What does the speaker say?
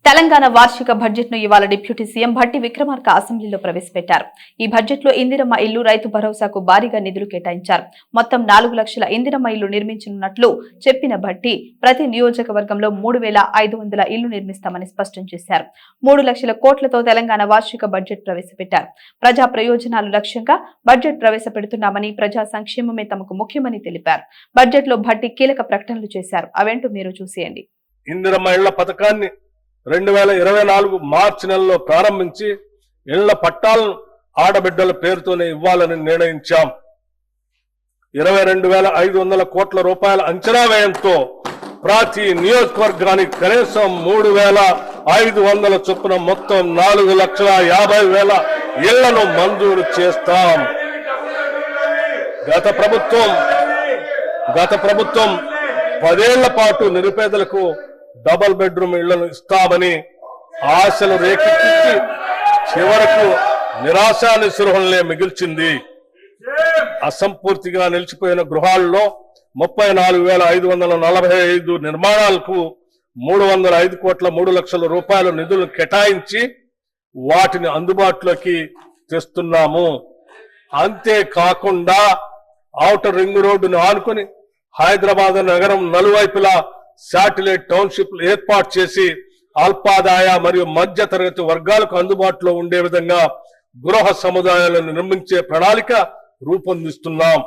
తెలంగాణ వార్షిక బడ్జెట్ ను ఇవాళ డిప్యూటీ సీఎం భట్టి విక్రమార్క అసెంబ్లీలో ప్రవేశపెట్టారు. ఈ బడ్జెట్ లో ఇందిరమ్మ ఇల్లు, రైతు భరోసాకు భారీగా నిధులు కేటాయించారు. మొత్తం 4 లక్షల ఇందిరమ్మ ఇల్లు నిర్మించనున్నట్లు చెప్పిన భట్టి ప్రతి నియోజకవర్గంలో 3,500 ఇల్లు నిర్మిస్తామని స్పష్టం చేశారు. 3 లక్షల కోట్లతో తెలంగాణ వార్షిక బడ్జెట్ ప్రవేశపెట్టారు. ప్రజా ప్రయోజనాలు లక్ష్యంగా బడ్జెట్ ప్రవేశపెడుతున్నామని, ప్రజా సంక్షేమమే తమకు ముఖ్యమని తెలిపారు. బడ్జెట్ లో భట్టి కీలక ప్రకటనలు చేశారు. అవేంటో మీరు చూసేయండి. ఇందిరమ్మ ఇళ్ల పథకాన్ని 2024 మార్చి నెలలో ప్రారంభించి ఇళ్ల పట్టాలను ఆడబిడ్డల పేరుతోనే ఇవ్వాలని నిర్ణయించాం. 22,500 కోట్ల రూపాయల అంచనా వ్యయంతో ప్రతి నియోజకవర్గానికి కనీసం 3,500 చొప్పున మొత్తం 4,50,000 ఇళ్లను మంజూరు చేస్తాం. గత ప్రభుత్వం 10 ఏళ్ల పాటు నిరుపేదలకు డబుల్ బెడ్రూమ్ ఇళ్లను ఇస్తామని ఆశలు రేకెత్తించి చివరకు నిరాశా నిస్పృహలనే మిగిల్చింది. అసంపూర్తిగా నిలిచిపోయిన గృహాల్లో 34,545 నిర్మాణాలకు 305 కోట్ల 3 లక్షల రూపాయల నిధులు కేటాయించి వాటిని అందుబాటులోకి తెస్తున్నాము. అంతేకాకుండా ఔటర్ రింగ్ రోడ్డును ఆనుకుని హైదరాబాద్ నగరం నలువైపులా శాటిలైట్ టౌన్షిప్ ఏర్పాటు చేసి అల్పాదాయ మరియు మధ్య తరగతి వర్గాలకు అందుబాటులో ఉండే విధంగా గృహ సముదాయాలను నిర్మించే ప్రణాళిక రూపొందిస్తున్నాం.